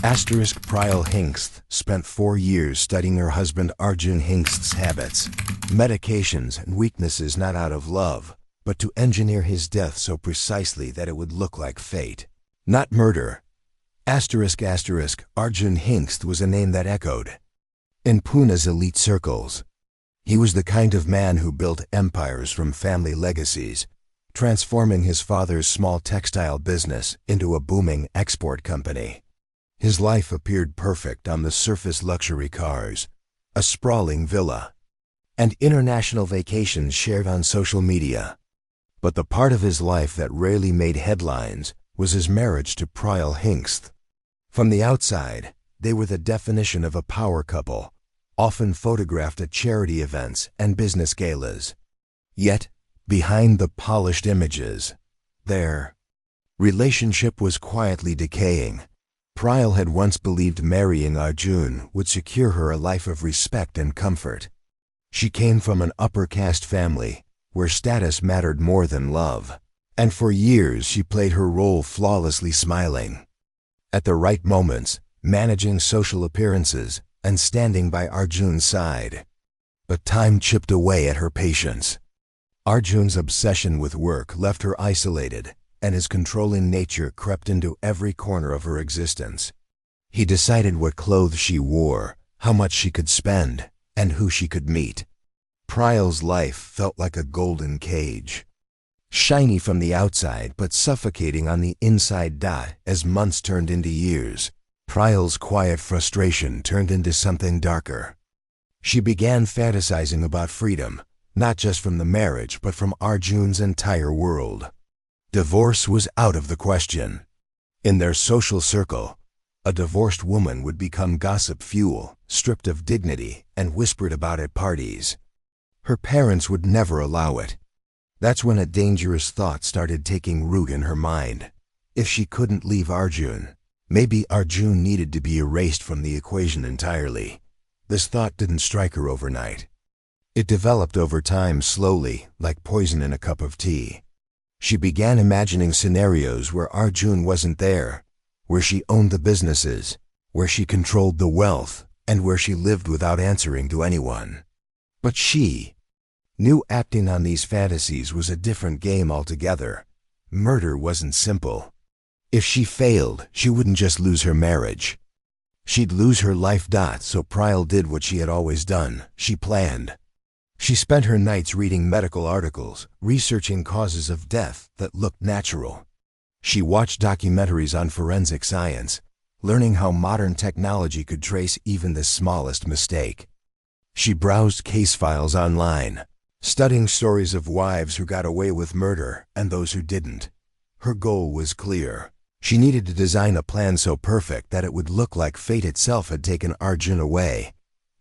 Priyal Hingsth spent 4 years studying her husband Arjun Hingsth's habits, medications, and weaknesses, not out of love, but to engineer his death so precisely that it would look like fate, not murder. Arjun Hingsth was a name that echoed in Pune's elite circles. He was the kind of man who built empires from family legacies, transforming his father's small textile business into a booming export company. His life appeared perfect on the surface: luxury cars, a sprawling villa, and international vacations shared on social media. But the part of his life that rarely made headlines was his marriage to Priyal Hingsth. From the outside, they were the definition of a power couple, often photographed at charity events and business galas. Yet, behind the polished images, their relationship was quietly decaying. Priyal had once believed marrying Arjun would secure her a life of respect and comfort. She came from an upper-caste family, where status mattered more than love, and for years she played her role flawlessly, smiling at the right moments, managing social appearances, and standing by Arjun's side. But time chipped away at her patience. Arjun's obsession with work left her isolated, and his controlling nature crept into every corner of her existence. He decided what clothes she wore, how much she could spend, and who she could meet. Priyal's life felt like a golden cage, shiny from the outside but suffocating on the inside. As months turned into years, Priyal's quiet frustration turned into something darker. She began fantasizing about freedom, not just from the marriage but from Arjun's entire world. Divorce was out of the question. In their social circle, a divorced woman would become gossip fuel, stripped of dignity, and whispered about at parties. Her parents would never allow it. That's when a dangerous thought started taking root in her mind. If she couldn't leave Arjun, maybe Arjun needed to be erased from the equation entirely. This thought didn't strike her overnight. It developed over time, slowly, like poison in a cup of tea. She began imagining scenarios where Arjun wasn't there, where she owned the businesses, where she controlled the wealth, and where she lived without answering to anyone. But she knew acting on these fantasies was a different game altogether. Murder wasn't simple. If she failed, she wouldn't just lose her marriage. She'd lose her life. So Priyal did what she had always done. She planned. She spent her nights reading medical articles, researching causes of death that looked natural. She watched documentaries on forensic science, learning how modern technology could trace even the smallest mistake. She browsed case files online, studying stories of wives who got away with murder and those who didn't. Her goal was clear. She needed to design a plan so perfect that it would look like fate itself had taken Arjun away.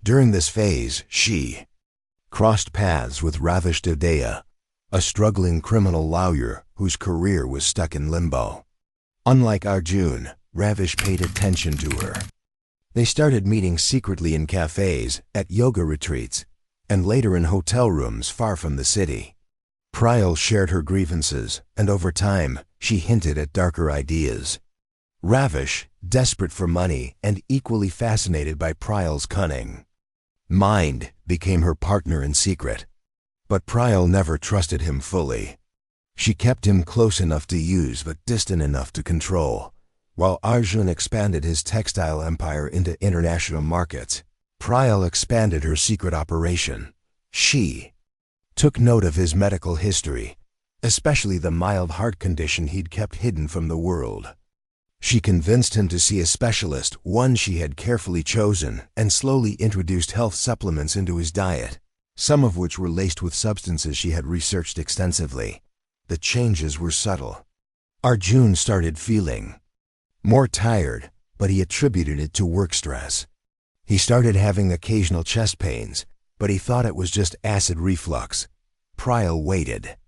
During this phase, she crossed paths with Ravish Dodaya, a struggling criminal lawyer whose career was stuck in limbo. Unlike Arjun, Ravish paid attention to her. They started meeting secretly in cafes, at yoga retreats, and later in hotel rooms far from the city. Priyal shared her grievances, and over time, she hinted at darker ideas. Ravish, desperate for money and equally fascinated by Priyal's cunning mind, became her partner in secret. But Priyal never trusted him fully. She kept him close enough to use but distant enough to control. While Arjun expanded his textile empire into international markets, Priyal expanded her secret operation. She took note of his medical history, especially the mild heart condition he'd kept hidden from the world. She convinced him to see a specialist, one she had carefully chosen, and slowly introduced health supplements into his diet, some of which were laced with substances she had researched extensively. The changes were subtle. Arjun started feeling more tired, but he attributed it to work stress. He started having occasional chest pains, but he thought it was just acid reflux. Priyal waited.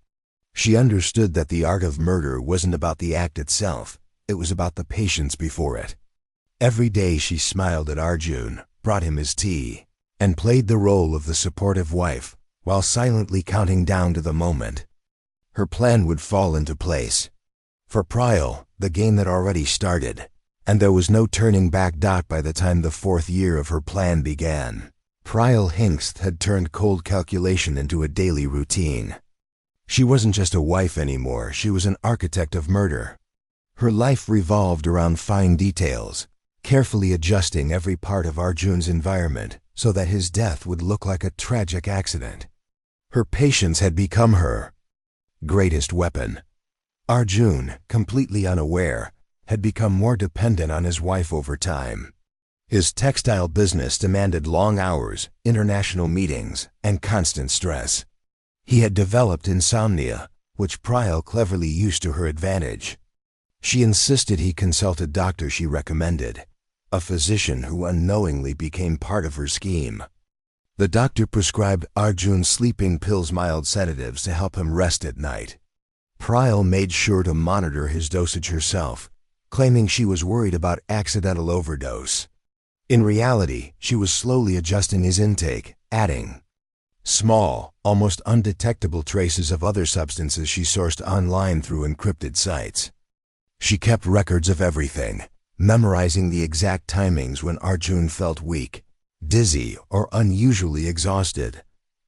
She understood that the art of murder wasn't about the act itself. It was about the patience before it. Every day she smiled at Arjun, brought him his tea, and played the role of the supportive wife, while silently counting down to the moment her plan would fall into place. For Priyal, the game had already started, And there was no turning back. By the time the 4th year of her plan began, Priyal Hingsth had turned cold calculation into a daily routine. She wasn't just a wife anymore, she was an architect of murder. Her life revolved around fine details, carefully adjusting every part of Arjun's environment so that his death would look like a tragic accident. Her patience had become her greatest weapon. Arjun, completely unaware, had become more dependent on his wife over time. His textile business demanded long hours, international meetings, and constant stress. He had developed insomnia, which Priyal cleverly used to her advantage. She insisted he consult a doctor she recommended, a physician who unknowingly became part of her scheme. The doctor prescribed Arjun sleeping pills, mild sedatives to help him rest at night. Priyal made sure to monitor his dosage herself, claiming she was worried about accidental overdose. In reality, she was slowly adjusting his intake, adding small, almost undetectable traces of other substances she sourced online through encrypted sites. She kept records of everything, memorizing the exact timings when Arjun felt weak, dizzy, or unusually exhausted.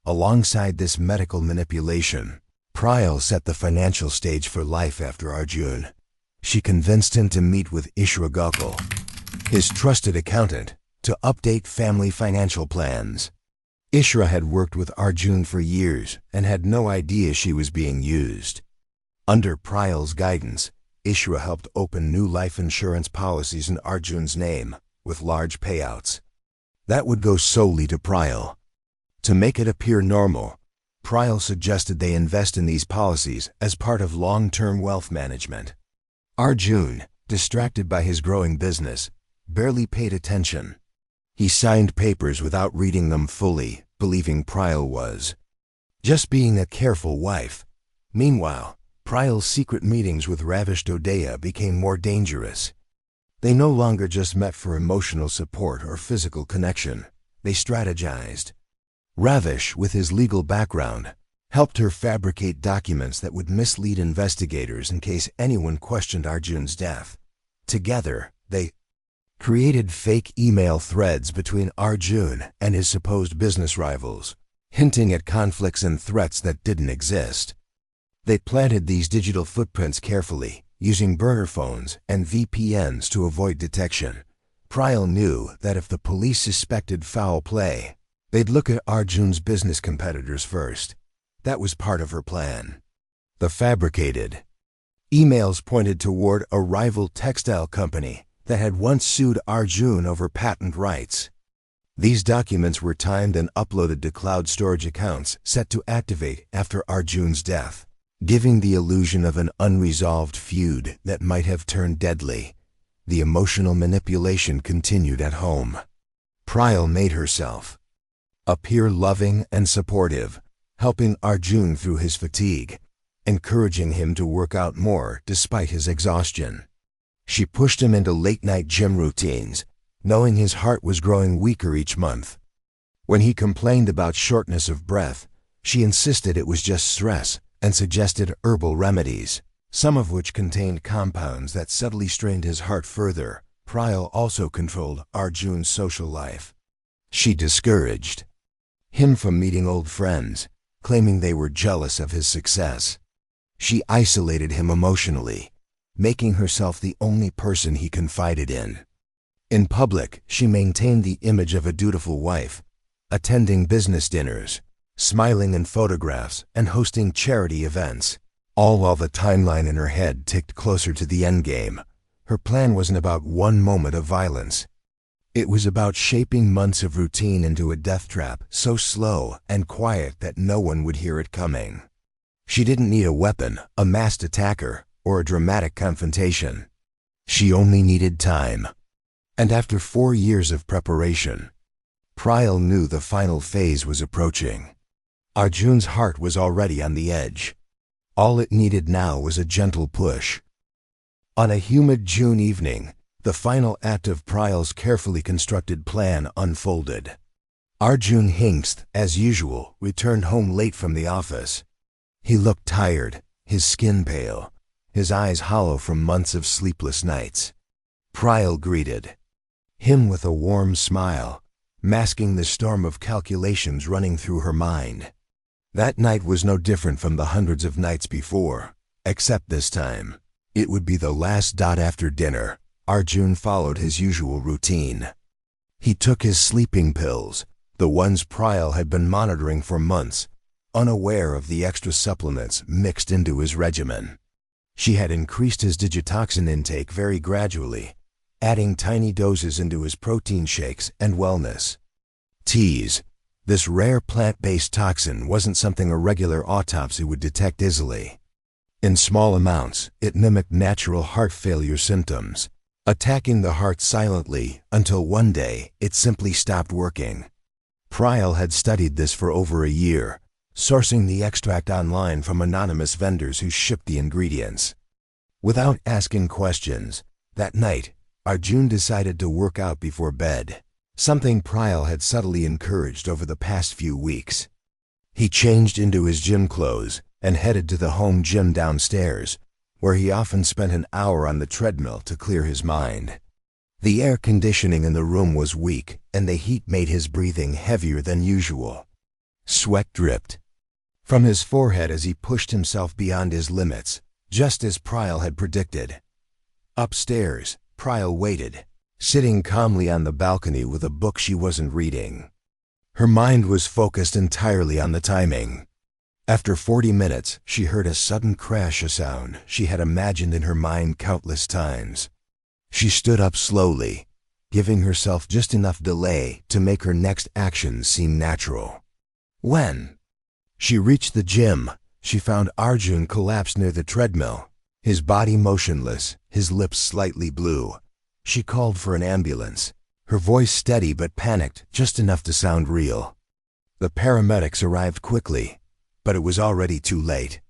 Alongside this medical manipulation, Priyal set the financial stage for life after Arjun. She convinced him to meet with Ishra Gokul, his trusted accountant, to update family financial plans. Ishra had worked with Arjun for years and had no idea she was being used. Under Priyal's guidance, Ishra helped open new life insurance policies in Arjun's name, with large payouts. That would go solely to Priyal. To make it appear normal, Priyal suggested they invest in these policies as part of long-term wealth management. Arjun, distracted by his growing business, barely paid attention. He signed papers without reading them fully, believing Priyal was just being a careful wife. Meanwhile, Priyal's secret meetings with Ravish Dodaya became more dangerous. They no longer just met for emotional support or physical connection. They strategized. Ravish, with his legal background, helped her fabricate documents that would mislead investigators in case anyone questioned Arjun's death. Together, they created fake email threads between Arjun and his supposed business rivals, hinting at conflicts and threats that didn't exist. They planted these digital footprints carefully, using burner phones and VPNs to avoid detection. Priyal knew that if the police suspected foul play, they'd look at Arjun's business competitors first. That was part of her plan. The fabricated emails pointed toward a rival textile company that had once sued Arjun over patent rights. These documents were timed and uploaded to cloud storage accounts set to activate after Arjun's death, giving the illusion of an unresolved feud that might have turned deadly. The emotional manipulation continued at home. Priyal made herself appear loving and supportive, helping Arjun through his fatigue, encouraging him to work out more despite his exhaustion. She pushed him into late-night gym routines, knowing his heart was growing weaker each month. When he complained about shortness of breath, she insisted it was just stress and suggested herbal remedies, some of which contained compounds that subtly strained his heart further. Priyal also controlled Arjun's social life. She discouraged him from meeting old friends, claiming they were jealous of his success. She isolated him emotionally, making herself the only person he confided in. In public, she maintained the image of a dutiful wife, attending business dinners, smiling in photographs, and hosting charity events, all while the timeline in her head ticked closer to the endgame. Her plan wasn't about one moment of violence. It was about shaping months of routine into a death trap so slow and quiet that no one would hear it coming. She didn't need a weapon, a masked attacker, or a dramatic confrontation. She only needed time. And after 4 years of preparation, Priyal knew the final phase was approaching. Arjun's heart was already on the edge. All it needed now was a gentle push. On a humid June evening, the final act of Priyal's carefully constructed plan unfolded. Arjun Hingsth, as usual, returned home late from the office. He looked tired, his skin pale, his eyes hollow from months of sleepless nights. Priyal greeted him with a warm smile, masking the storm of calculations running through her mind. That night was no different from the hundreds of nights before, except this time, it would be the last. After dinner, Arjun followed his usual routine. He took his sleeping pills, the ones Priyal had been monitoring for months, unaware of the extra supplements mixed into his regimen. She had increased his digitoxin intake very gradually, adding tiny doses into his protein shakes and wellness teas. This rare plant-based toxin wasn't something a regular autopsy would detect easily. In small amounts, it mimicked natural heart failure symptoms, attacking the heart silently until one day it simply stopped working. Priyal had studied this for over a year, sourcing the extract online from anonymous vendors who shipped the ingredients. Without asking questions, that night, Arjun decided to work out before bed, something Priyal had subtly encouraged over the past few weeks. He changed into his gym clothes and headed to the home gym downstairs, where he often spent an hour on the treadmill to clear his mind. The air conditioning in the room was weak, and the heat made his breathing heavier than usual. Sweat dripped from his forehead as he pushed himself beyond his limits, just as Priyal had predicted. Upstairs, Priyal waited, sitting calmly on the balcony with a book she wasn't reading. Her mind was focused entirely on the timing. After 40 minutes, she heard a sudden crash, a sound she had imagined in her mind countless times. She stood up slowly, giving herself just enough delay to make her next actions seem natural. When she reached the gym, she found Arjun collapsed near the treadmill, his body motionless, his lips slightly blue. She called for an ambulance, her voice steady but panicked, just enough to sound real. The paramedics arrived quickly, but it was already too late.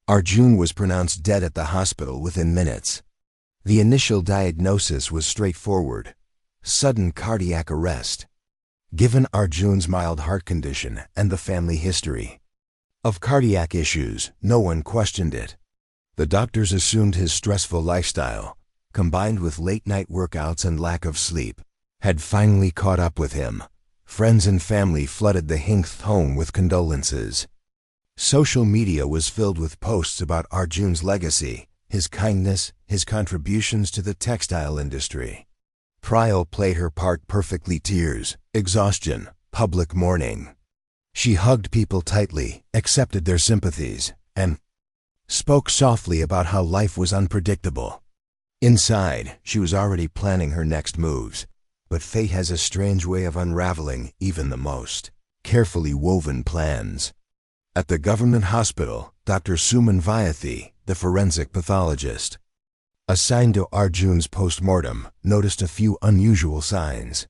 Arjun was pronounced dead at the hospital within minutes. The initial diagnosis was straightforward: sudden cardiac arrest. Given Arjun's mild heart condition and the family history of cardiac issues, no one questioned it. The doctors assumed his stressful lifestyle, combined with late-night workouts and lack of sleep, had finally caught up with him. Friends and family flooded the Hingsth home with condolences. Social media was filled with posts about Arjun's legacy, his kindness, his contributions to the textile industry. Priyal played her part perfectly: tears, exhaustion, public mourning. She hugged people tightly, accepted their sympathies, and spoke softly about how life was unpredictable. Inside, she was already planning her next moves, but fate has a strange way of unraveling even the most carefully woven plans. At the government hospital, Dr. Suman Vyathi, the forensic pathologist assigned to Arjun's post-mortem, noticed a few unusual signs.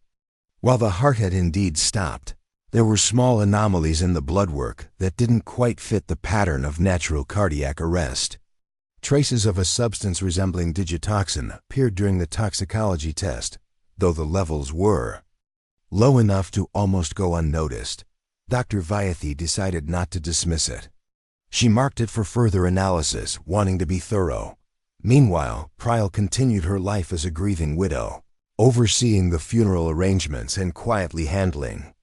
While the heart had indeed stopped, there were small anomalies in the blood work that didn't quite fit the pattern of natural cardiac arrest. Traces of a substance resembling digitoxin appeared during the toxicology test, though the levels were low enough to almost go unnoticed. Dr. Vyathi decided not to dismiss it. She marked it for further analysis, wanting to be thorough. Meanwhile, Priyal continued her life as a grieving widow, overseeing the funeral arrangements and quietly handling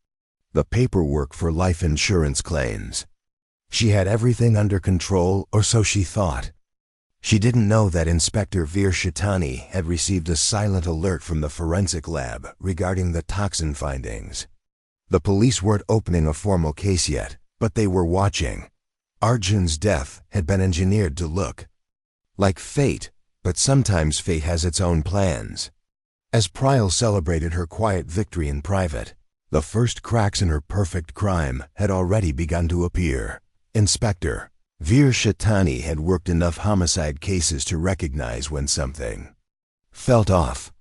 the paperwork for life insurance claims. She had everything under control, or so she thought. She didn't know that Inspector Veer Shetani had received a silent alert from the forensic lab regarding the toxin findings. The police weren't opening a formal case yet, but they were watching. Arjun's death had been engineered to look like fate, but sometimes fate has its own plans. As Priyal celebrated her quiet victory in private, the first cracks in her perfect crime had already begun to appear. Inspector Veer Shetani had worked enough homicide cases to recognize when something felt off.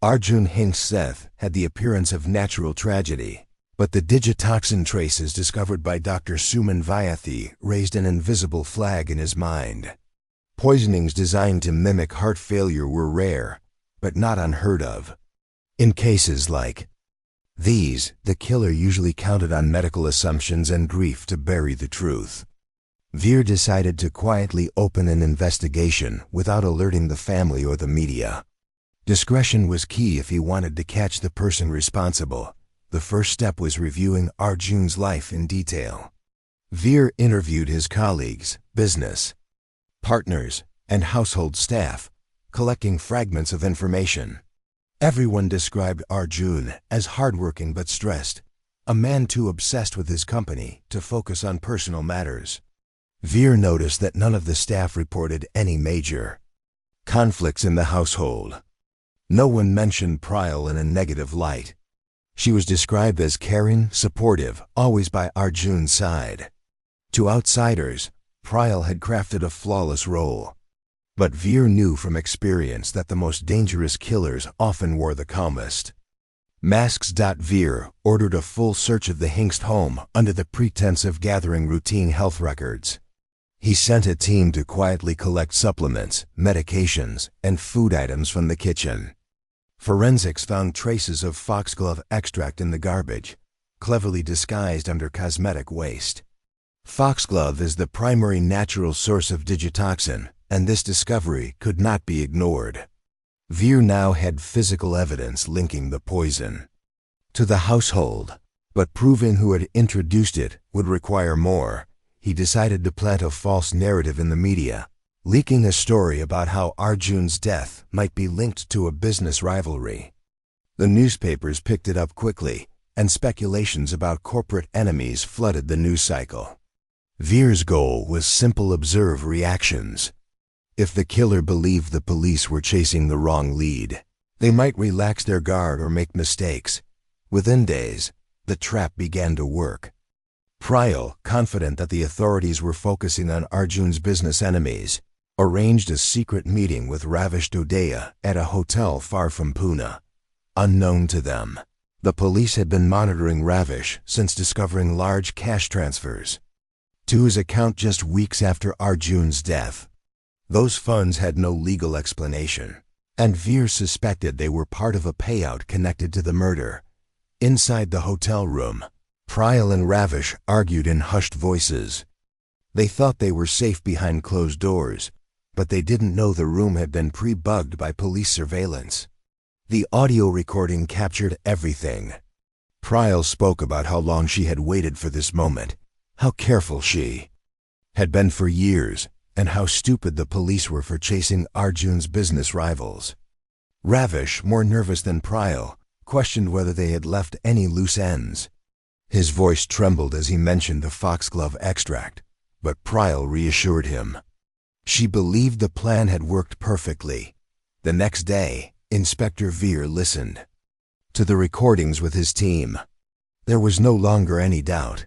Arjun Hingsth's death had the appearance of natural tragedy, but the digitoxin traces discovered by Dr. Suman Vyathi raised an invisible flag in his mind. Poisonings designed to mimic heart failure were rare, but not unheard of. In cases like these, the killer usually counted on medical assumptions and grief to bury the truth. Veer decided to quietly open an investigation without alerting the family or the media. Discretion was key if he wanted to catch the person responsible. The first step was reviewing Arjun's life in detail. Veer interviewed his colleagues, business partners, and household staff, collecting fragments of information. Everyone described Arjun as hardworking but stressed, a man too obsessed with his company to focus on personal matters. Veer noticed that none of the staff reported any major conflicts in the household. No one mentioned Priyal in a negative light. She was described as caring, supportive, always by Arjun's side. To outsiders, Priyal had crafted a flawless role. But Veer knew from experience that the most dangerous killers often wore the calmest masks. Veer ordered a full search of the Hingsth home under the pretense of gathering routine health records. He sent a team to quietly collect supplements, medications, and food items from the kitchen. Forensics found traces of foxglove extract in the garbage, cleverly disguised under cosmetic waste. Foxglove is the primary natural source of digitoxin, and this discovery could not be ignored. Veer now had physical evidence linking the poison to the household, but proving who had introduced it would require more. He decided to plant a false narrative in the media, leaking a story about how Arjun's death might be linked to a business rivalry. The newspapers picked it up quickly, and speculations about corporate enemies flooded the news cycle. Veer's goal was simple: observe reactions. If the killer believed the police were chasing the wrong lead, they might relax their guard or make mistakes. Within days, the trap began to work. Priyal, confident that the authorities were focusing on Arjun's business enemies, arranged a secret meeting with Ravish Dodaya at a hotel far from Pune. Unknown to them, the police had been monitoring Ravish since discovering large cash transfers to his account just weeks after Arjun's death. Those funds had no legal explanation, and Veer suspected they were part of a payout connected to the murder. Inside the hotel room, Priyal and Ravish argued in hushed voices. They thought they were safe behind closed doors, but they didn't know the room had been pre-bugged by police surveillance. The audio recording captured everything. Priyal spoke about how long she had waited for this moment, how careful she had been for years, and how stupid the police were for chasing Arjun's business rivals. Ravish, more nervous than Priyal, questioned whether they had left any loose ends. His voice trembled as he mentioned the foxglove extract, but Priyal reassured him. She believed the plan had worked perfectly. The next day, Inspector Veer listened to the recordings with his team. There was no longer any doubt.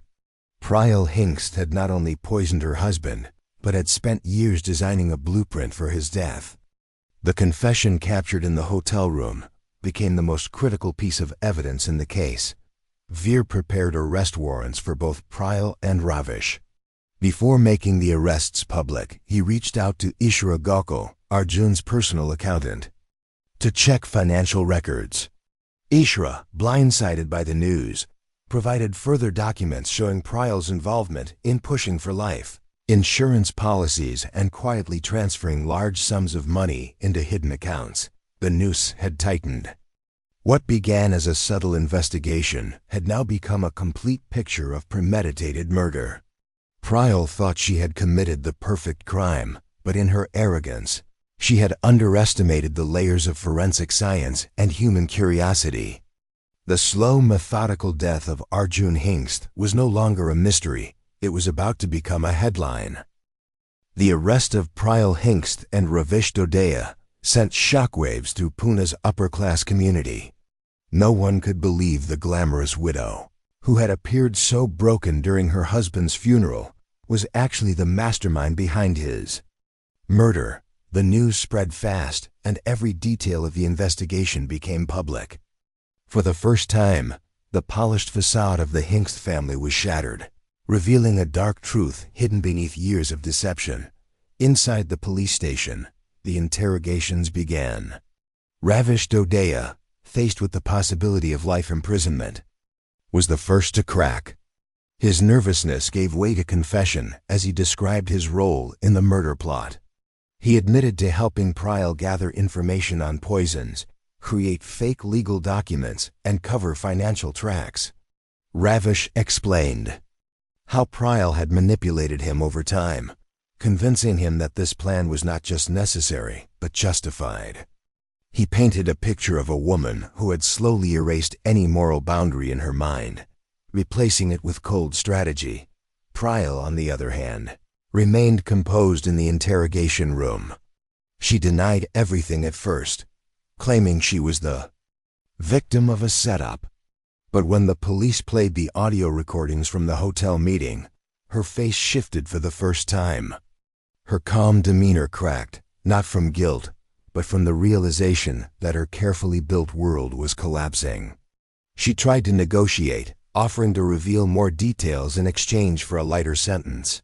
Priyal Hingsth had not only poisoned her husband, but had spent years designing a blueprint for his death. The confession captured in the hotel room became the most critical piece of evidence in the case. Veer prepared arrest warrants for both Priyal and Ravish. Before making the arrests public, he reached out to Ishra Gokul, Arjun's personal accountant, to check financial records. Ishra, blindsided by the news, provided further documents showing Priyal's involvement in pushing for life insurance policies and quietly transferring large sums of money into hidden accounts. The noose had tightened. What began as a subtle investigation had now become a complete picture of premeditated murder. Priyal thought she had committed the perfect crime, but in her arrogance, she had underestimated the layers of forensic science and human curiosity. The slow, methodical death of Arjun Hingsth was no longer a mystery. It was about to become a headline. The arrest of Priyal Hingsth and Ravish Dodaya sent shockwaves through Pune's upper-class community. No one could believe the glamorous widow, who had appeared so broken during her husband's funeral, was actually the mastermind behind his murder. The news spread fast, and every detail of the investigation became public. For the first time, the polished facade of the Hingsth family was shattered, revealing a dark truth hidden beneath years of deception. Inside the police station, the interrogations began. Ravish Dodaya, faced with the possibility of life imprisonment, was the first to crack. His nervousness gave way to confession as he described his role in the murder plot. He admitted to helping Priyal gather information on poisons, create fake legal documents, and cover financial tracks. Ravish explained how Priyal had manipulated him over time, convincing him that this plan was not just necessary, but justified. He painted a picture of a woman who had slowly erased any moral boundary in her mind, replacing it with cold strategy. Priyal, on the other hand, remained composed in the interrogation room. She denied everything at first, claiming she was the victim of a setup. But when the police played the audio recordings from the hotel meeting, her face shifted for the first time. Her calm demeanor cracked, not from guilt, but from the realization that her carefully built world was collapsing. She tried to negotiate, offering to reveal more details in exchange for a lighter sentence.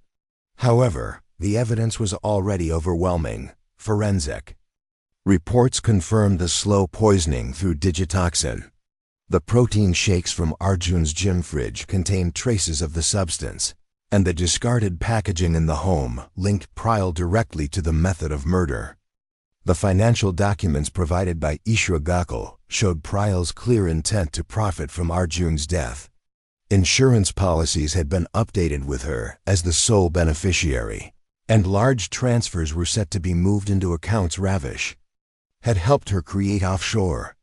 However, the evidence was already overwhelming. Forensic reports confirmed the slow poisoning through digitoxin. The protein shakes from Arjun's gym fridge contained traces of the substance, and the discarded packaging in the home linked Priyal directly to the method of murder. The financial documents provided by Ishra Gokul showed Priyal's clear intent to profit from Arjun's death. Insurance policies had been updated with her as the sole beneficiary, and large transfers were set to be moved into accounts Ravish had helped her create offshore.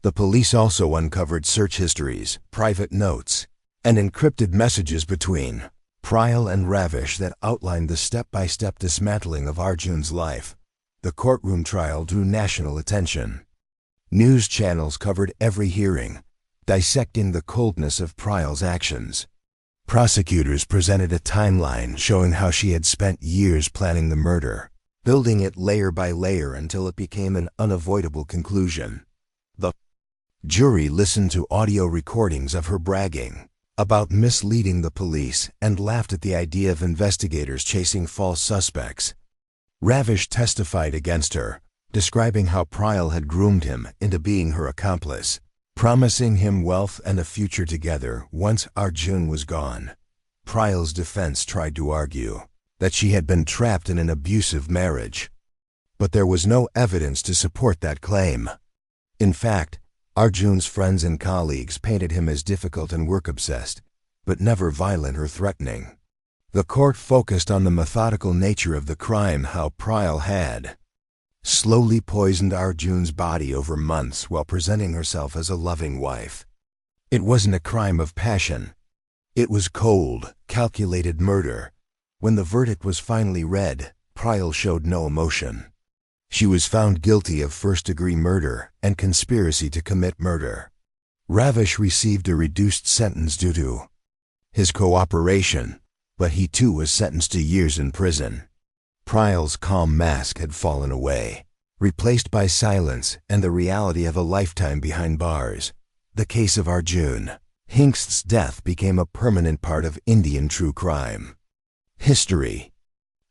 The police also uncovered search histories, private notes, and encrypted messages between Priyal and Ravish that outlined the step-by-step dismantling of Arjun's life. The courtroom trial drew national attention. News channels covered every hearing, dissecting the coldness of Priyal's actions. Prosecutors presented a timeline showing how she had spent years planning the murder, building it layer by layer until it became an unavoidable conclusion. The jury listened to audio recordings of her bragging about misleading the police and laughed at the idea of investigators chasing false suspects. Ravish testified against her, describing how Priyal had groomed him into being her accomplice, promising him wealth and a future together once Arjun was gone. Priyal's defense tried to argue that she had been trapped in an abusive marriage, but there was no evidence to support that claim. In fact, Arjun's friends and colleagues painted him as difficult and work-obsessed, but never violent or threatening. The court focused on the methodical nature of the crime, how Priyal had slowly poisoned Arjun's body over months while presenting herself as a loving wife. It wasn't a crime of passion. It was cold, calculated murder. When the verdict was finally read, Priyal showed no emotion. She was found guilty of first-degree murder and conspiracy to commit murder. Ravish received a reduced sentence due to his cooperation, but he too was sentenced to years in prison. Priyal's calm mask had fallen away, replaced by silence and the reality of a lifetime behind bars. The case of Arjun Hingsth's death became a permanent part of Indian true crime history.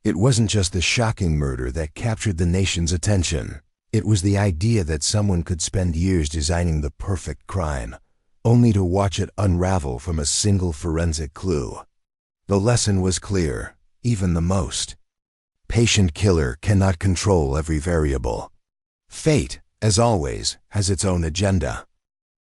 It wasn't just the shocking murder that captured the nation's attention. It was the idea that someone could spend years designing the perfect crime, only to watch it unravel from a single forensic clue. The lesson was clear, even the most patient killer cannot control every variable. Fate, as always, has its own agenda.